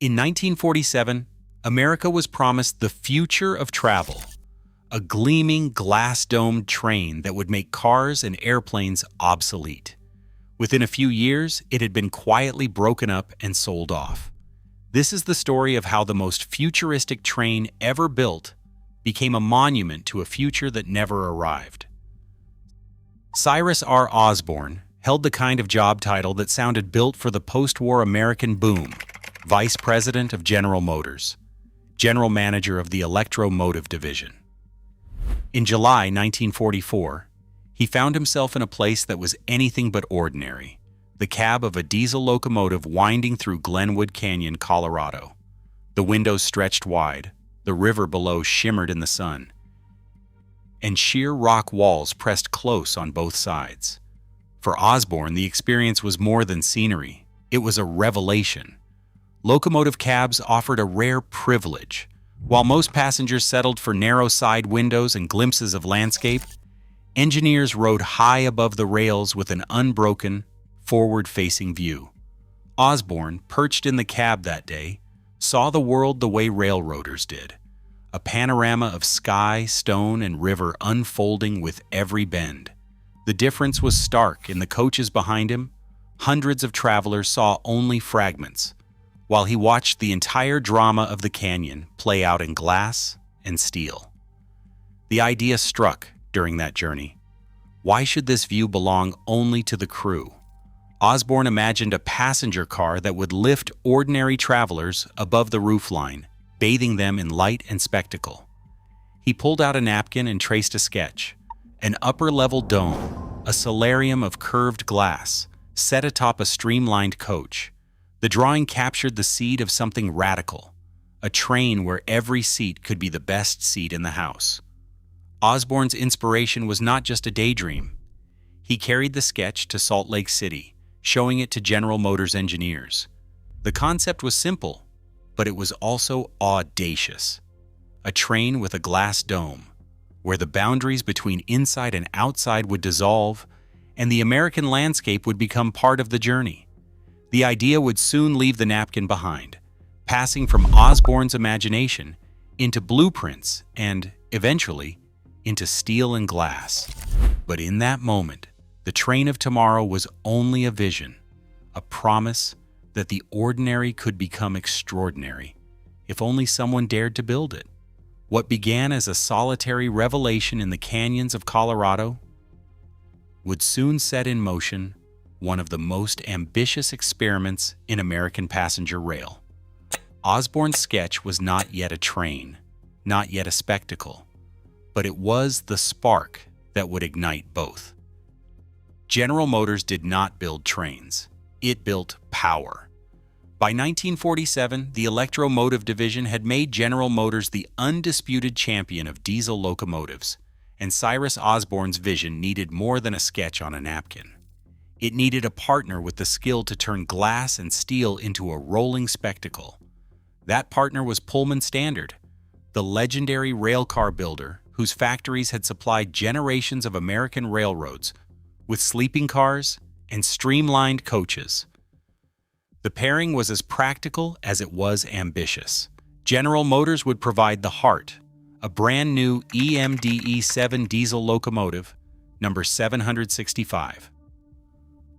In 1947, America was promised the future of travel, a gleaming glass-domed train that would make cars and airplanes obsolete. Within a few years, it had been quietly broken up and sold off. This is the story of how the most futuristic train ever built became a monument to a future that never arrived. Cyrus R. Osborn held the kind of job title that sounded built for the post-war American boom: Vice President of General Motors, General Manager of the Electromotive Division. In July 1944, he found himself in a place that was anything but ordinary: the cab of a diesel locomotive winding through Glenwood Canyon, Colorado. The windows stretched wide, the river below shimmered in the sun, and sheer rock walls pressed close on both sides. For Osborn, the experience was more than scenery. It was a revelation. Locomotive cabs offered a rare privilege. While most passengers settled for narrow side windows and glimpses of landscape, engineers rode high above the rails with an unbroken, forward-facing view. Osborn, perched in the cab that day, saw the world the way railroaders did: a panorama of sky, stone, and river unfolding with every bend. The difference was stark. In the coaches behind him, hundreds of travelers saw only fragments, while he watched the entire drama of the canyon play out in glass and steel. The idea struck during that journey: why should this view belong only to the crew? Osborn imagined a passenger car that would lift ordinary travelers above the roofline, bathing them in light and spectacle. He pulled out a napkin and traced a sketch: an upper-level dome, a solarium of curved glass, set atop a streamlined coach. The drawing captured the seed of something radical: a train where every seat could be the best seat in the house. Osborn's inspiration was not just a daydream. He carried the sketch to Salt Lake City, showing it to General Motors engineers. The concept was simple, but it was also audacious: a train with a glass dome, where the boundaries between inside and outside would dissolve, and the American landscape would become part of the journey. The idea would soon leave the napkin behind, passing from Osborn's imagination into blueprints and, eventually, into steel and glass. But in that moment, the train of tomorrow was only a vision, a promise that the ordinary could become extraordinary, if only someone dared to build it. What began as a solitary revelation in the canyons of Colorado would soon set in motion one of the most ambitious experiments in American passenger rail. Osborn's sketch was not yet a train, not yet a spectacle, but it was the spark that would ignite both. General Motors did not build trains. It built power. By 1947, the Electromotive Division had made General Motors the undisputed champion of diesel locomotives, and Cyrus Osborn's vision needed more than a sketch on a napkin. It needed a partner with the skill to turn glass and steel into a rolling spectacle. That partner was Pullman Standard, the legendary railcar builder whose factories had supplied generations of American railroads with sleeping cars and streamlined coaches. The pairing was as practical as it was ambitious. General Motors would provide the heart, a brand new EMDE-7 diesel locomotive, number 765.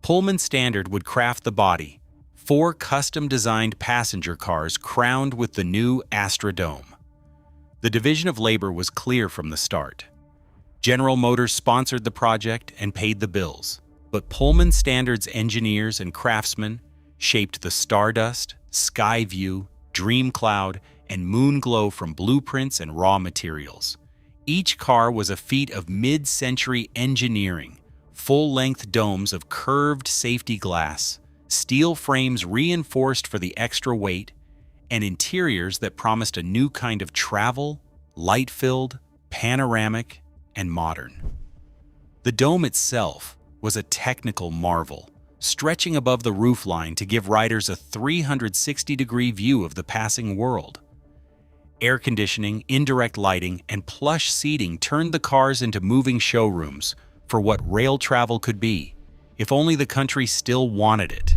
Pullman Standard would craft the body, 4 custom-designed passenger cars crowned with the new Astrodome. The division of labor was clear from the start. General Motors sponsored the project and paid the bills, but Pullman Standard's engineers and craftsmen shaped the Stardust, Skyview, Dream Cloud, and Moonglow from blueprints and raw materials. Each car was a feat of mid-century engineering: full-length domes of curved safety glass, steel frames reinforced for the extra weight, and interiors that promised a new kind of travel: light-filled, panoramic, and modern. The dome itself was a technical marvel, stretching above the roofline to give riders a 360-degree view of the passing world. Air conditioning, indirect lighting, and plush seating turned the cars into moving showrooms for what rail travel could be, if only the country still wanted it.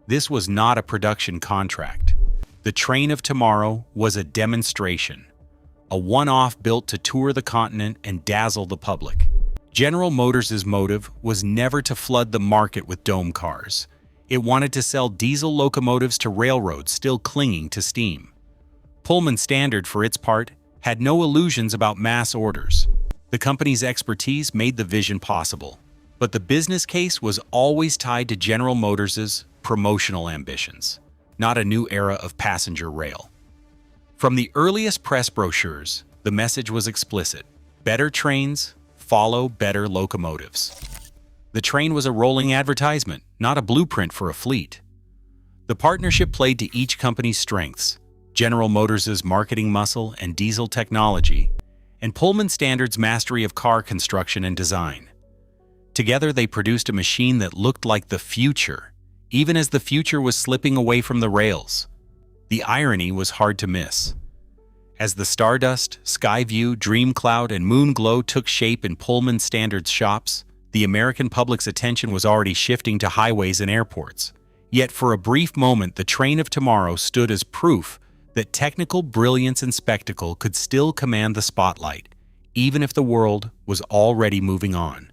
This was not a production contract. The train of tomorrow was a demonstration, a one-off built to tour the continent and dazzle the public. General Motors' motive was never to flood the market with dome cars. It wanted to sell diesel locomotives to railroads still clinging to steam. Pullman Standard, for its part, had no illusions about mass orders. The company's expertise made the vision possible, but the business case was always tied to General Motors' promotional ambitions, not a new era of passenger rail. From the earliest press brochures, the message was explicit: better trains follow better locomotives. The train was a rolling advertisement, not a blueprint for a fleet. The partnership played to each company's strengths: General Motors' marketing muscle and diesel technology, and Pullman Standard's mastery of car construction and design. Together, they produced a machine that looked like the future, even as the future was slipping away from the rails. The irony was hard to miss. As the Stardust, Skyview, Dreamcloud, and Moonglow took shape in Pullman Standard's shops, the American public's attention was already shifting to highways and airports. Yet for a brief moment, the train of tomorrow stood as proof that technical brilliance and spectacle could still command the spotlight, even if the world was already moving on.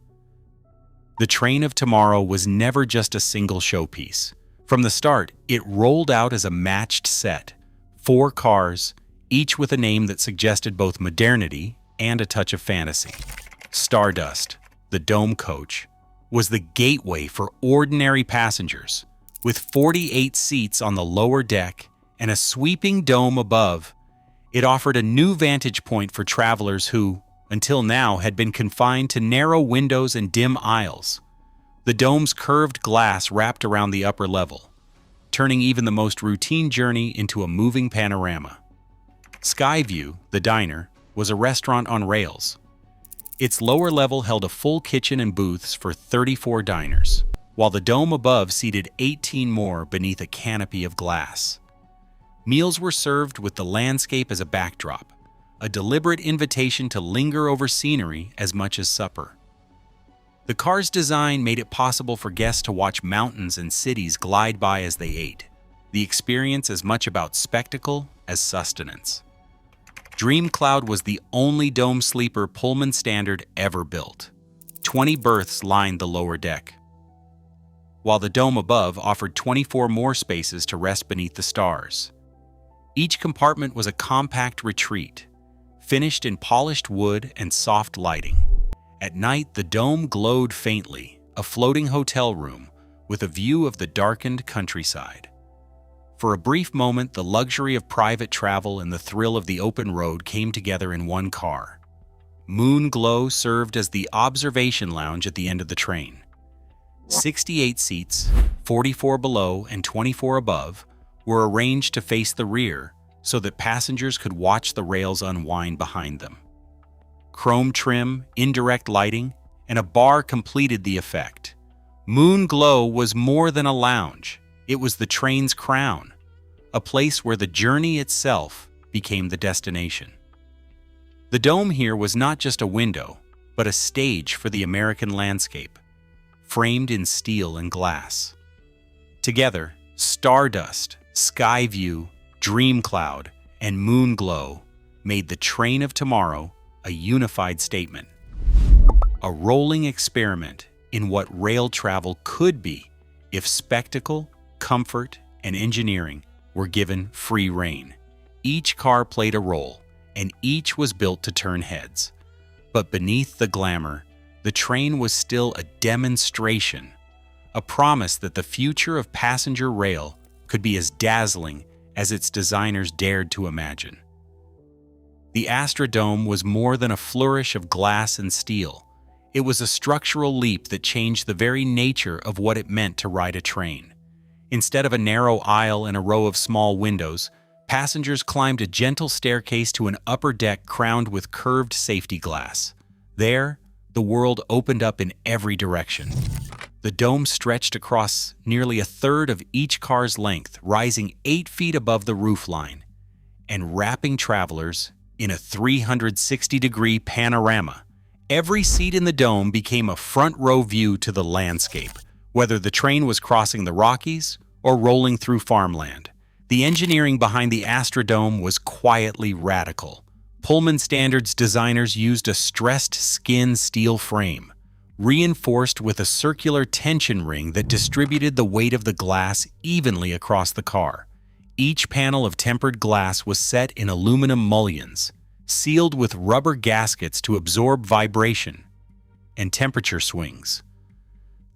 The train of tomorrow was never just a single showpiece. From the start, it rolled out as a matched set: 4 cars, each with a name that suggested both modernity and a touch of fantasy. Stardust, the dome coach, was the gateway for ordinary passengers. With 48 seats on the lower deck and a sweeping dome above, it offered a new vantage point for travelers who, until now, had been confined to narrow windows and dim aisles. The dome's curved glass wrapped around the upper level, turning even the most routine journey into a moving panorama. Skyview, the diner, was a restaurant on rails. Its lower level held a full kitchen and booths for 34 diners, while the dome above seated 18 more beneath a canopy of glass. Meals were served with the landscape as a backdrop, a deliberate invitation to linger over scenery as much as supper. The car's design made it possible for guests to watch mountains and cities glide by as they ate, the experience as much about spectacle as sustenance. Dreamcloud was the only dome sleeper Pullman Standard ever built. 20 berths lined the lower deck, while the dome above offered 24 more spaces to rest beneath the stars. Each compartment was a compact retreat, finished in polished wood and soft lighting. At night, the dome glowed faintly, a floating hotel room with a view of the darkened countryside. For a brief moment, the luxury of private travel and the thrill of the open road came together in one car. Moonglow served as the observation lounge at the end of the train. 68 seats, 44 below and 24 above, were arranged to face the rear so that passengers could watch the rails unwind behind them. Chrome trim, indirect lighting, and a bar completed the effect. Moonglow was more than a lounge. It was the train's crown, a place where the journey itself became the destination. The dome here was not just a window, but a stage for the American landscape, framed in steel and glass. Together, Stardust, Skyview, Dreamcloud, and Moonglow made the train of tomorrow a unified statement. A rolling experiment in what rail travel could be if spectacle, comfort, and engineering were given free rein. Each car played a role, and each was built to turn heads. But beneath the glamour, the train was still a demonstration, a promise that the future of passenger rail could be as dazzling as its designers dared to imagine. The Astrodome was more than a flourish of glass and steel. It was a structural leap that changed the very nature of what it meant to ride a train. Instead of a narrow aisle and a row of small windows, passengers climbed a gentle staircase to an upper deck crowned with curved safety glass. There, the world opened up in every direction. The dome stretched across nearly a third of each car's length, rising 8 feet above the roofline, and wrapping travelers in a 360-degree panorama. Every seat in the dome became a front-row view to the landscape, whether the train was crossing the Rockies or rolling through farmland. The engineering behind the Astrodome was quietly radical. Pullman Standards designers used a stressed skin steel frame, reinforced with a circular tension ring that distributed the weight of the glass evenly across the car. Each panel of tempered glass was set in aluminum mullions, sealed with rubber gaskets to absorb vibration and temperature swings.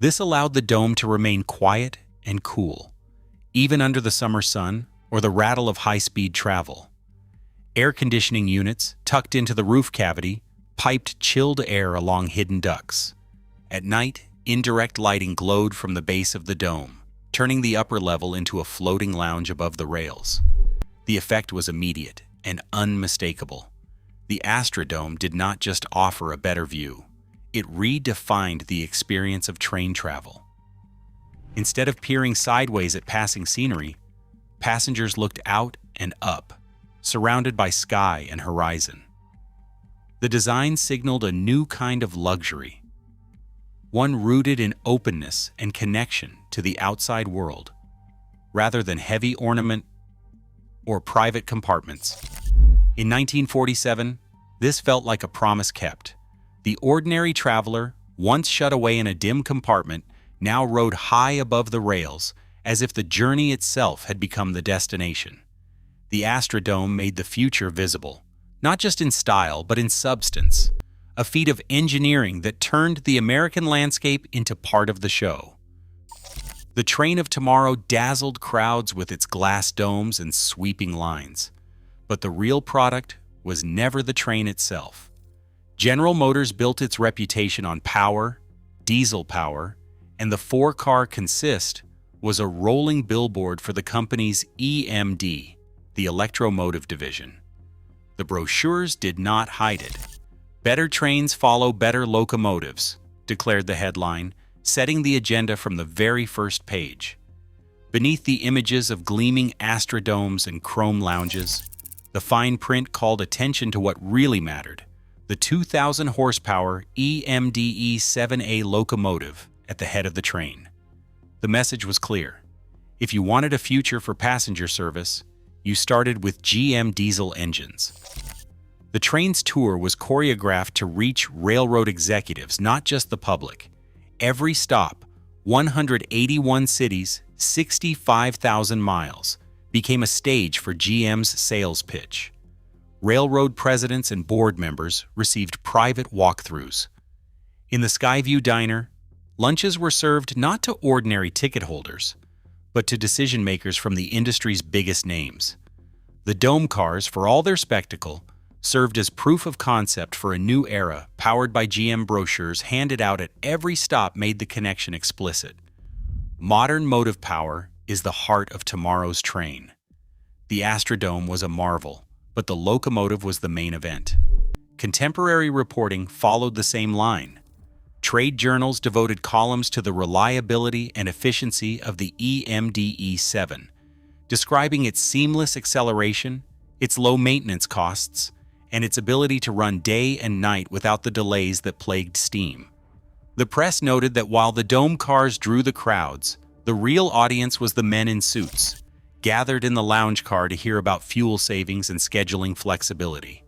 This allowed the dome to remain quiet and cool, even under the summer sun or the rattle of high-speed travel. Air conditioning units, tucked into the roof cavity, piped chilled air along hidden ducts. At night, indirect lighting glowed from the base of the dome, turning the upper level into a floating lounge above the rails. The effect was immediate and unmistakable. The Astrodome did not just offer a better view, it redefined the experience of train travel. Instead of peering sideways at passing scenery, passengers looked out and up, surrounded by sky and horizon. The design signaled a new kind of luxury, one rooted in openness and connection to the outside world, rather than heavy ornament or private compartments. In 1947, this felt like a promise kept. The ordinary traveler, once shut away in a dim compartment, now rode high above the rails, as if the journey itself had become the destination. The Astrodome made the future visible, not just in style, but in substance, a feat of engineering that turned the American landscape into part of the show. The train of tomorrow dazzled crowds with its glass domes and sweeping lines, but the real product was never the train itself. General Motors built its reputation on power, diesel power, and the four-car consist was a rolling billboard for the company's EMD, the electromotive division. The brochures did not hide it. "Better trains follow better locomotives," declared the headline, setting the agenda from the very first page. Beneath the images of gleaming Astrodomes and chrome lounges, the fine print called attention to what really mattered: the 2,000 horsepower EMDE 7A locomotive at the head of the train. The message was clear. If you wanted a future for passenger service, you started with GM diesel engines. The train's tour was choreographed to reach railroad executives, not just the public. Every stop, 181 cities, 65,000 miles, became a stage for GM's sales pitch. Railroad presidents and board members received private walkthroughs. In the Skyview Diner, lunches were served not to ordinary ticket holders, but to decision-makers from the industry's biggest names. The dome cars, for all their spectacle, served as proof of concept for a new era powered by GM. Brochures handed out at every stop made the connection explicit. Modern motive power is the heart of tomorrow's train. The Astrodome was a marvel, but the locomotive was the main event. Contemporary reporting followed the same line. Trade journals devoted columns to the reliability and efficiency of the EMDE 7, describing its seamless acceleration, its low maintenance costs, and its ability to run day and night without the delays that plagued steam. The press noted that while the dome cars drew the crowds, the real audience was the men in suits, gathered in the lounge car to hear about fuel savings and scheduling flexibility.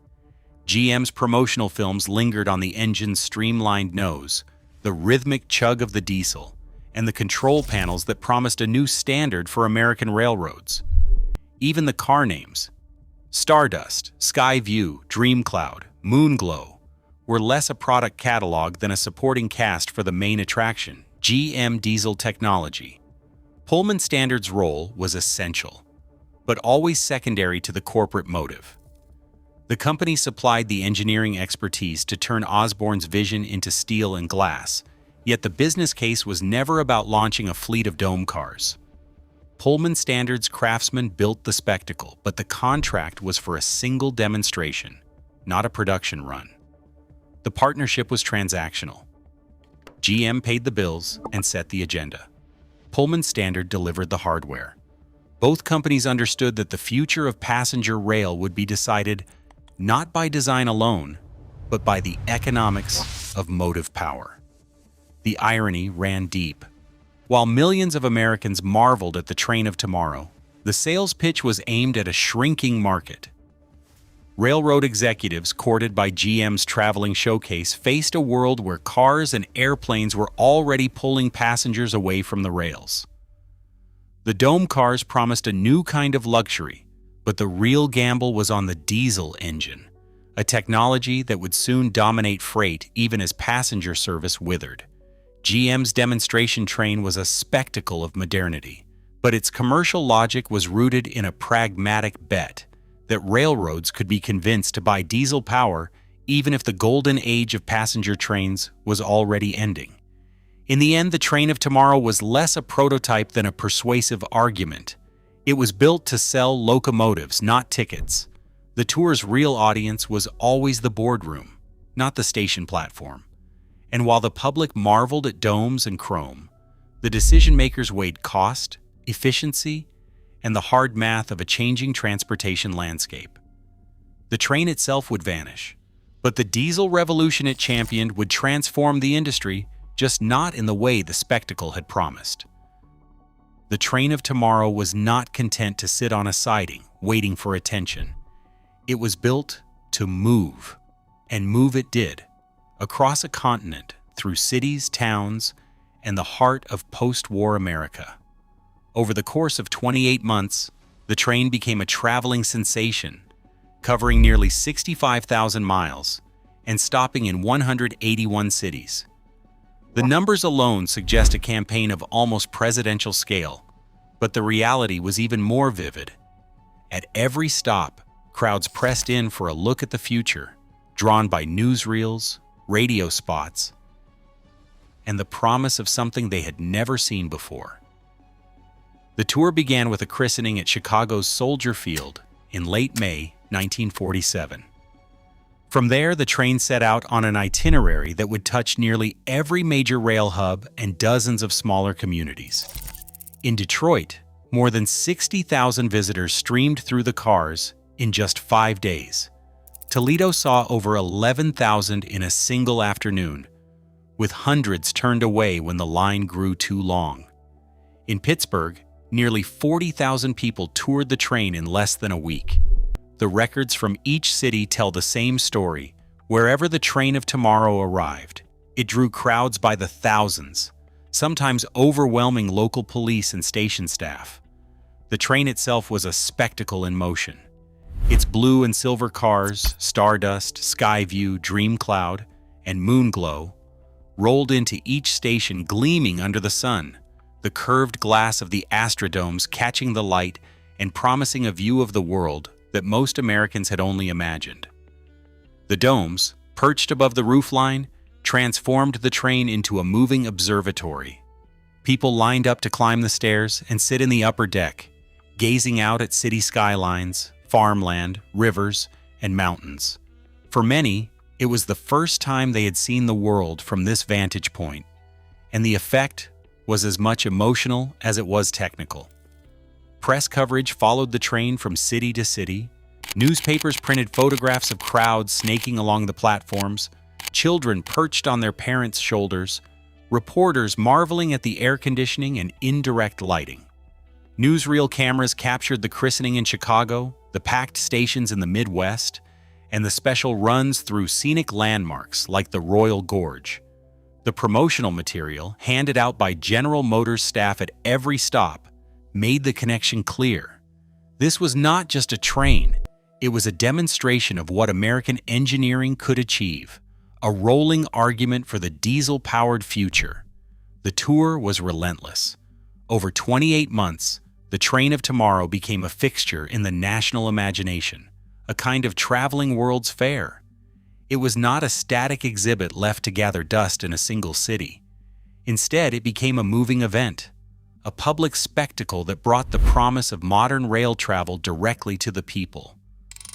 GM's promotional films lingered on the engine's streamlined nose, the rhythmic chug of the diesel, and the control panels that promised a new standard for American railroads. Even the car names, Stardust, Skyview, Dreamcloud, Moonglow, were less a product catalog than a supporting cast for the main attraction, GM diesel technology. Pullman Standards' role was essential, but always secondary to the corporate motive. The company supplied the engineering expertise to turn Osborne's vision into steel and glass, yet the business case was never about launching a fleet of dome cars. Pullman Standards craftsmen built the spectacle, but the contract was for a single demonstration, not a production run. The partnership was transactional. GM paid the bills and set the agenda. Pullman Standard delivered the hardware. Both companies understood that the future of passenger rail would be decided not by design alone, but by the economics of motive power. The irony ran deep. While millions of Americans marveled at the train of tomorrow, The sales pitch was aimed at a shrinking market. Railroad executives, courted by GM's traveling showcase, faced a world where cars and airplanes were already pulling passengers away from the rails. The dome cars promised a new kind of luxury, but the real gamble was on the diesel engine, a technology that would soon dominate freight even as passenger service withered. GM's demonstration train was a spectacle of modernity, but its commercial logic was rooted in a pragmatic bet that railroads could be convinced to buy diesel power even if the golden age of passenger trains was already ending. In the end, the train of tomorrow was less a prototype than a persuasive argument. It was built to sell locomotives, not tickets. The tour's real audience was always the boardroom, not the station platform. And while the public marveled at domes and chrome, the decision-makers weighed cost, efficiency, and the hard math of a changing transportation landscape. The train itself would vanish, but the diesel revolution it championed would transform the industry, just not in the way the spectacle had promised. The train of tomorrow was not content to sit on a siding, waiting for attention. It was built to move, and move it did, across a continent, through cities, towns, and the heart of post-war America. Over the course of 28 months, the train became a traveling sensation, covering nearly 65,000 miles and stopping in 181 cities. The numbers alone suggest a campaign of almost presidential scale, but the reality was even more vivid. At every stop, crowds pressed in for a look at the future, drawn by newsreels, radio spots, and the promise of something they had never seen before. The tour began with a christening at Chicago's Soldier Field in late May 1947. From there, the train set out on an itinerary that would touch nearly every major rail hub and dozens of smaller communities. In Detroit, more than 60,000 visitors streamed through the cars in just 5 days. Toledo saw over 11,000 in a single afternoon, with hundreds turned away when the line grew too long. In Pittsburgh, nearly 40,000 people toured the train in less than a week. The records from each city tell the same story. Wherever the train of tomorrow arrived, it drew crowds by the thousands, sometimes overwhelming local police and station staff. The train itself was a spectacle in motion. Its blue and silver cars, Stardust, Skyview, Dream Cloud, and Moonglow, rolled into each station gleaming under the sun, the curved glass of the Astrodomes catching the light and promising a view of the world that most Americans had only imagined. The domes, perched above the roofline, transformed the train into a moving observatory. People lined up to climb the stairs and sit in the upper deck, gazing out at city skylines, farmland, rivers, and mountains. For many, it was the first time they had seen the world from this vantage point, and the effect was as much emotional as it was technical. Press coverage followed the train from city to city. Newspapers printed photographs of crowds snaking along the platforms, children perched on their parents' shoulders, reporters marveling at the air conditioning and indirect lighting. Newsreel cameras captured the christening in Chicago, the packed stations in the Midwest, and the special runs through scenic landmarks like the Royal Gorge. The promotional material, handed out by General Motors staff at every stop, made the connection clear. This was not just a train, it was a demonstration of what American engineering could achieve, a rolling argument for the diesel-powered future. The tour was relentless. Over 28 months, the train of tomorrow became a fixture in the national imagination, a kind of traveling World's Fair. It was not a static exhibit left to gather dust in a single city. Instead, it became a moving event, a public spectacle that brought the promise of modern rail travel directly to the people.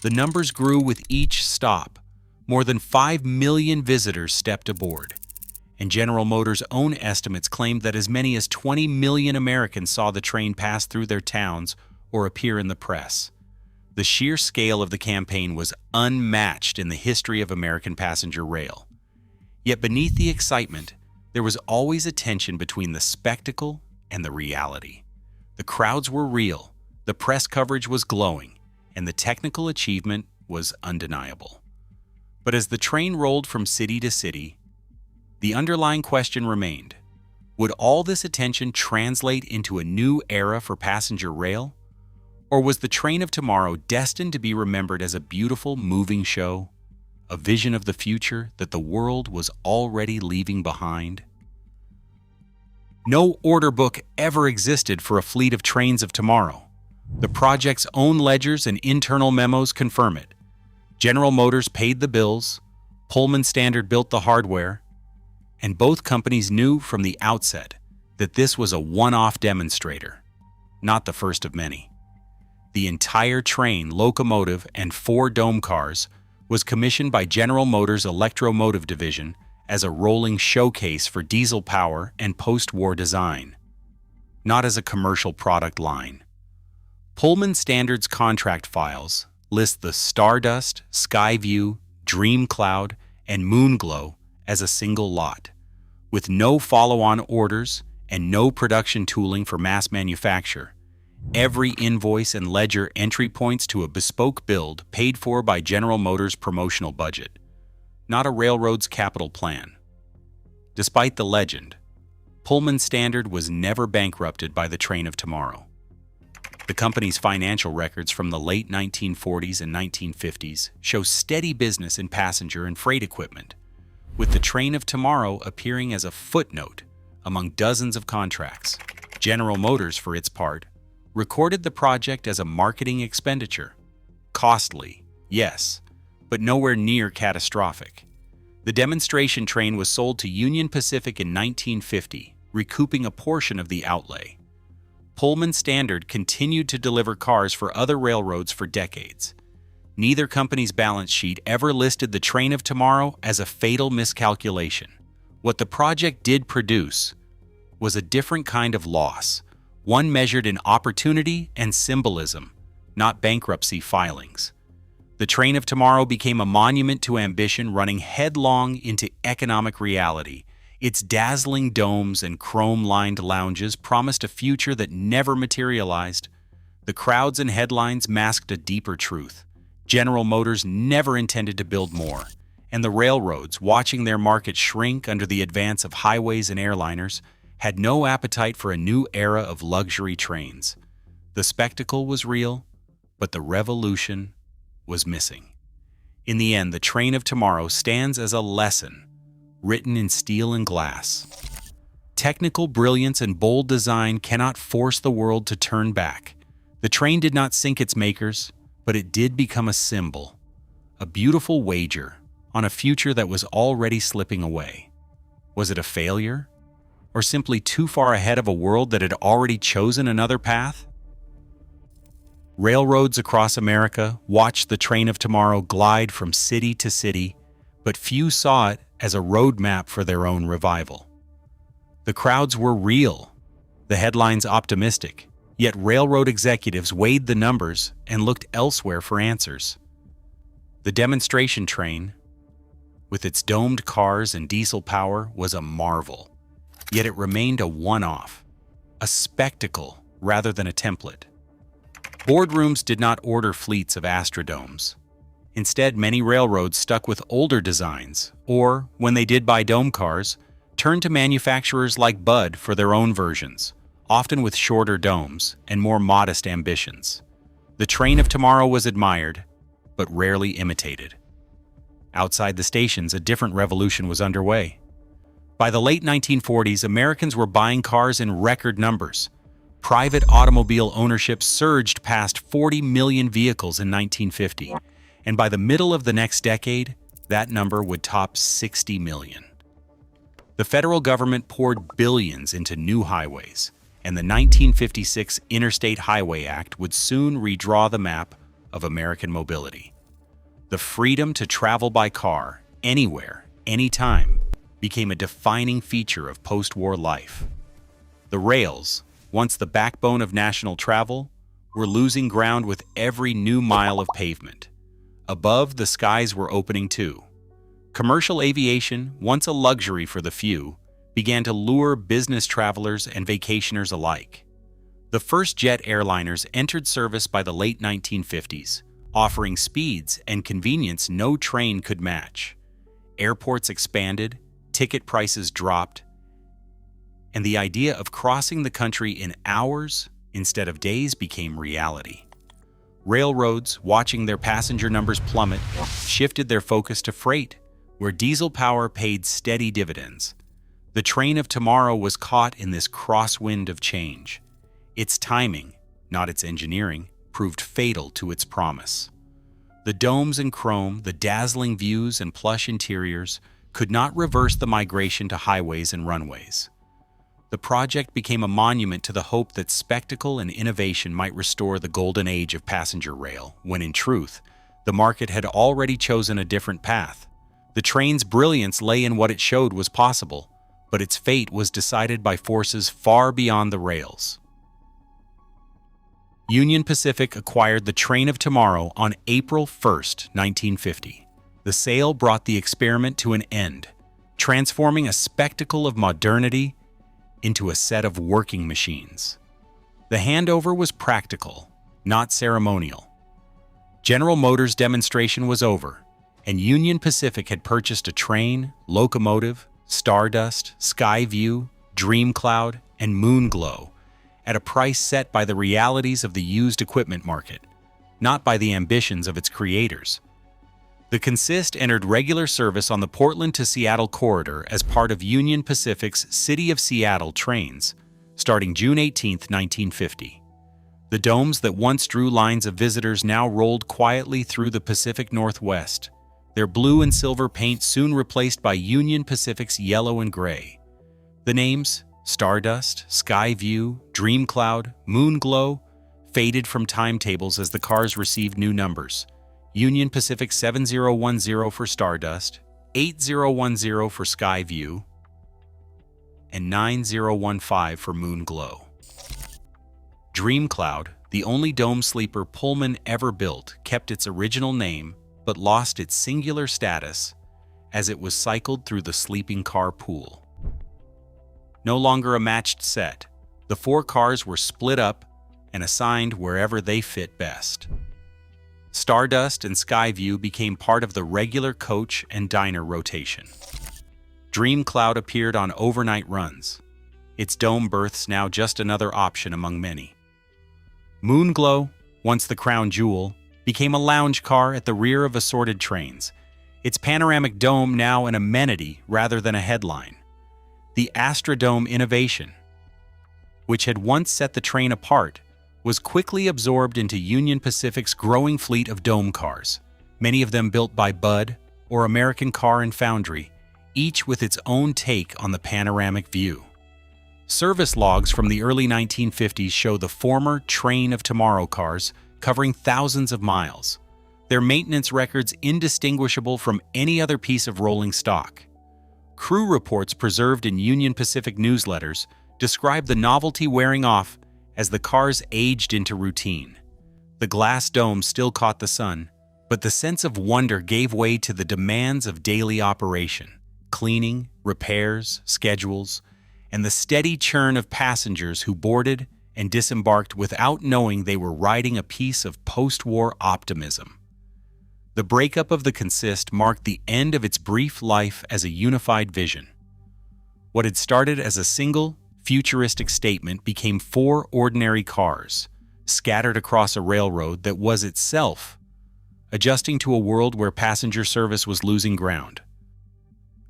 The numbers grew with each stop. More than 5 million visitors stepped aboard, and General Motors' own estimates claimed that as many as 20 million Americans saw the train pass through their towns or appear in the press. The sheer scale of the campaign was unmatched in the history of American passenger rail. Yet beneath the excitement, there was always a tension between the spectacle and the reality. The crowds were real, The press coverage was glowing, and the technical achievement was undeniable. But as the train rolled from city to city, the underlying question remained: would all this attention translate into a new era for passenger rail? Or was the train of tomorrow destined to be remembered as a beautiful, moving show, a vision of the future that the world was already leaving behind? No order book ever existed for a fleet of trains of tomorrow. The project's own ledgers and internal memos confirm it. General Motors paid the bills, Pullman Standard built the hardware, and both companies knew from the outset that this was a one-off demonstrator, not the first of many. The entire train, locomotive, and 4 dome cars was commissioned by General Motors' Electromotive Division as a rolling showcase for diesel power and post-war design, not as a commercial product line. Pullman Standard's contract files list the Stardust, Skyview, Dream Cloud, and Moonglow as a single lot, with no follow-on orders and no production tooling for mass manufacture. Every invoice and ledger entry points to a bespoke build paid for by General Motors' promotional budget, not a railroad's capital plan. Despite the legend, Pullman Standard was never bankrupted by the train of tomorrow. The company's financial records from the late 1940s and 1950s show steady business in passenger and freight equipment, with the train of tomorrow appearing as a footnote among dozens of contracts. General Motors, for its part, recorded the project as a marketing expenditure. Costly, yes, but nowhere near catastrophic. The demonstration train was sold to Union Pacific in 1950, recouping a portion of the outlay. Pullman Standard continued to deliver cars for other railroads for decades. Neither company's balance sheet ever listed the train of tomorrow as a fatal miscalculation. What the project did produce was a different kind of loss, one measured in opportunity and symbolism, not bankruptcy filings. The train of tomorrow became a monument to ambition running headlong into economic reality. Its dazzling domes and chrome-lined lounges promised a future that never materialized. The crowds and headlines masked a deeper truth. General Motors never intended to build more, and the railroads, watching their market shrink under the advance of highways and airliners, had no appetite for a new era of luxury trains. The spectacle was real, but the revolution was missing. In the end, the train of tomorrow stands as a lesson, written in steel and glass. Technical brilliance and bold design cannot force the world to turn back. The train did not sink its makers, but it did become a symbol, a beautiful wager on a future that was already slipping away. Was it a failure? Or simply too far ahead of a world that had already chosen another path? Railroads across America watched the train of tomorrow glide from city to city, but few saw it as a roadmap for their own revival. The crowds were real, the headlines optimistic, yet railroad executives weighed the numbers and looked elsewhere for answers. The demonstration train, with its domed cars and diesel power, was a marvel, yet it remained a one-off, a spectacle rather than a template. Boardrooms did not order fleets of Astrodomes. Instead, many railroads stuck with older designs, or, when they did buy dome cars, turned to manufacturers like Budd for their own versions, often with shorter domes and more modest ambitions. The train of tomorrow was admired, but rarely imitated. Outside the stations, a different revolution was underway. By the late 1940s, Americans were buying cars in record numbers. Private automobile ownership surged past 40 million vehicles in 1950, and by the middle of the next decade, that number would top 60 million. The federal government poured billions into new highways, and the 1956 Interstate Highway Act would soon redraw the map of American mobility. The freedom to travel by car, anywhere, anytime, became a defining feature of post-war life. The rails, once the backbone of national travel, were losing ground with every new mile of pavement. Above, the skies were opening too. Commercial aviation, once a luxury for the few, began to lure business travelers and vacationers alike. The first jet airliners entered service by the late 1950s, offering speeds and convenience no train could match. Airports expanded, ticket prices dropped, and the idea of crossing the country in hours instead of days became reality. Railroads, watching their passenger numbers plummet, shifted their focus to freight, where diesel power paid steady dividends. The train of tomorrow was caught in this crosswind of change. Its timing, not its engineering, proved fatal to its promise. The domes and chrome, the dazzling views and plush interiors could not reverse the migration to highways and runways. The project became a monument to the hope that spectacle and innovation might restore the golden age of passenger rail, when in truth, the market had already chosen a different path. The train's brilliance lay in what it showed was possible, but its fate was decided by forces far beyond the rails. Union Pacific acquired the Train of Tomorrow on April 1, 1950. The sale brought the experiment to an end, transforming a spectacle of modernity into a set of working machines. The handover was practical, not ceremonial. General Motors' demonstration was over, and Union Pacific had purchased a train, locomotive, Stardust, Skyview, Dreamcloud, and Moonglow at a price set by the realities of the used equipment market, not by the ambitions of its creators. The Consist entered regular service on the Portland to Seattle corridor as part of Union Pacific's City of Seattle trains, starting June 18, 1950. The domes that once drew lines of visitors now rolled quietly through the Pacific Northwest, their blue and silver paint soon replaced by Union Pacific's yellow and gray. The names, Stardust, Skyview, Dreamcloud, Moonglow, faded from timetables as the cars received new numbers. Union Pacific 7010 for Stardust, 8010 for Skyview, and 9015 for Moonglow. Dreamcloud, the only dome sleeper Pullman ever built, kept its original name but lost its singular status as it was cycled through the sleeping car pool. No longer a matched set, the four cars were split up and assigned wherever they fit best. Stardust and Skyview became part of the regular coach and diner rotation. Dreamcloud appeared on overnight runs, its dome berths now just another option among many. Moonglow, once the crown jewel, became a lounge car at the rear of assorted trains, its panoramic dome now an amenity rather than a headline. The Astrodome innovation, which had once set the train apart, was quickly absorbed into Union Pacific's growing fleet of dome cars, many of them built by Budd or American Car and Foundry, each with its own take on the panoramic view. Service logs from the early 1950s show the former Train of Tomorrow cars covering thousands of miles, their maintenance records indistinguishable from any other piece of rolling stock. Crew reports preserved in Union Pacific newsletters describe the novelty wearing off as the cars aged into routine. The glass dome still caught the sun, but the sense of wonder gave way to the demands of daily operation, cleaning, repairs, schedules, and the steady churn of passengers who boarded and disembarked without knowing they were riding a piece of post-war optimism. The breakup of the Consist marked the end of its brief life as a unified vision. What had started as a single, futuristic statement became four ordinary cars, scattered across a railroad that was itself adjusting to a world where passenger service was losing ground.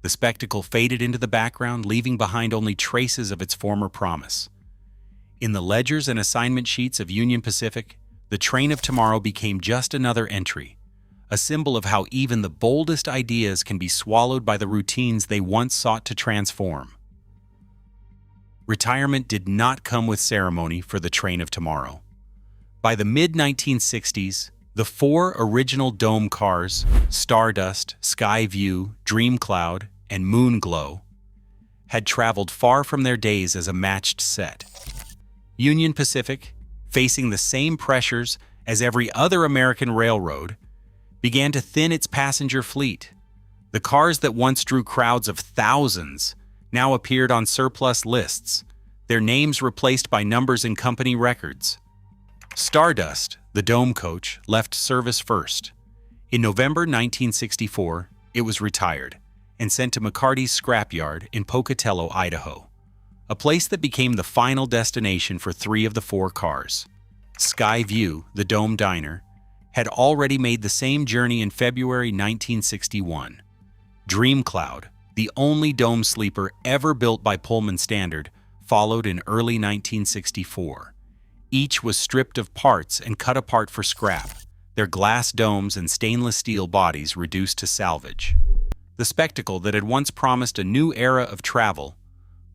The spectacle faded into the background, leaving behind only traces of its former promise. In the ledgers and assignment sheets of Union Pacific, the Train of Tomorrow became just another entry, a symbol of how even the boldest ideas can be swallowed by the routines they once sought to transform. Retirement did not come with ceremony for the Train of Tomorrow. By the mid-1960s, the four original dome cars, Stardust, Skyview, Dreamcloud, and Moonglow, had traveled far from their days as a matched set. Union Pacific, facing the same pressures as every other American railroad, began to thin its passenger fleet. The cars that once drew crowds of thousands now appeared on surplus lists, their names replaced by numbers in company records. Stardust, the dome coach, left service first. In November 1964, it was retired and sent to McCarty's scrapyard in Pocatello, Idaho, a place that became the final destination for 3 of the 4 cars. Sky View, the dome diner, had already made the same journey in February 1961. Dream Cloud, the only dome sleeper ever built by Pullman standard, followed in early 1964. Each was stripped of parts and cut apart for scrap, their glass domes and stainless steel bodies reduced to salvage. The spectacle that had once promised a new era of travel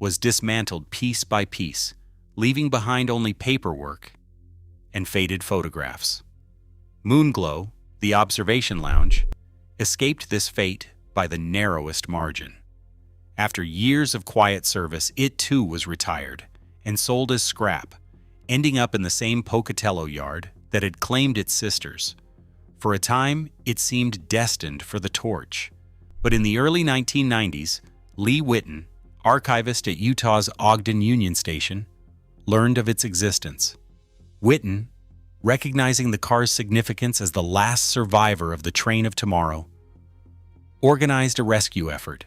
was dismantled piece by piece, leaving behind only paperwork and faded photographs. Moonglow, the observation lounge, escaped this fate by the narrowest margin. After years of quiet service, it too was retired and sold as scrap, ending up in the same Pocatello yard that had claimed its sisters. For a time, it seemed destined for the torch. But in the early 1990s, Lee Whitten, archivist at Utah's Ogden Union Station, learned of its existence. Whitten, recognizing the car's significance as the last survivor of the train of tomorrow, organized a rescue effort.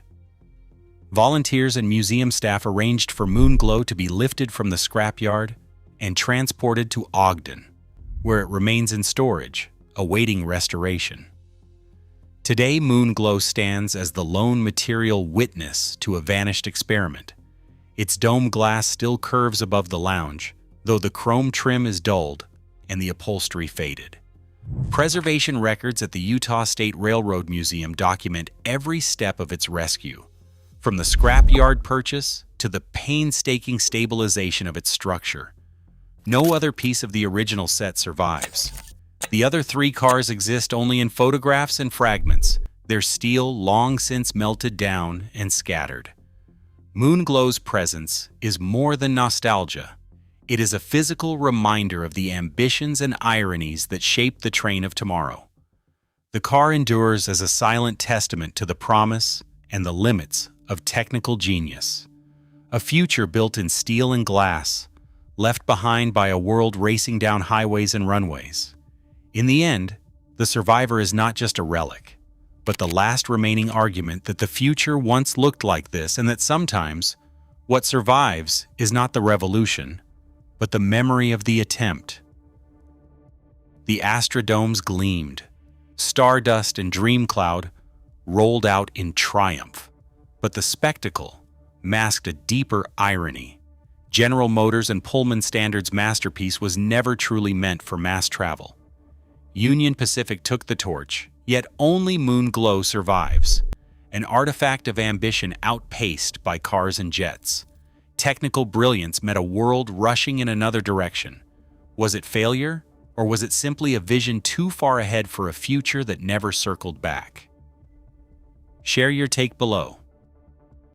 Volunteers and museum staff arranged for Moonglow to be lifted from the scrapyard and transported to Ogden, where it remains in storage, awaiting restoration. Today, Moonglow stands as the lone material witness to a vanished experiment. Its dome glass still curves above the lounge, though the chrome trim is dulled and the upholstery faded. Preservation records at the Utah State Railroad Museum document every step of its rescue, from the scrapyard purchase to the painstaking stabilization of its structure. No other piece of the original set survives. The other 3 cars exist only in photographs and fragments, their steel long since melted down and scattered. Moonglow's presence is more than nostalgia. It is a physical reminder of the ambitions and ironies that shape the train of tomorrow. The car endures as a silent testament to the promise and the limits of technical genius. A future built in steel and glass, left behind by a world racing down highways and runways. In the end, the survivor is not just a relic, but the last remaining argument that the future once looked like this, and that sometimes what survives is not the revolution, but the memory of the attempt. The Astrodomes gleamed. Stardust and Dream Cloud rolled out in triumph. But the spectacle masked a deeper irony. General Motors and Pullman Standard's masterpiece was never truly meant for mass travel. Union Pacific took the torch, yet only Moonglow survives, an artifact of ambition outpaced by cars and jets. Technical brilliance met a world rushing in another direction. Was it failure, or was it simply a vision too far ahead for a future that never circled back? Share your take below.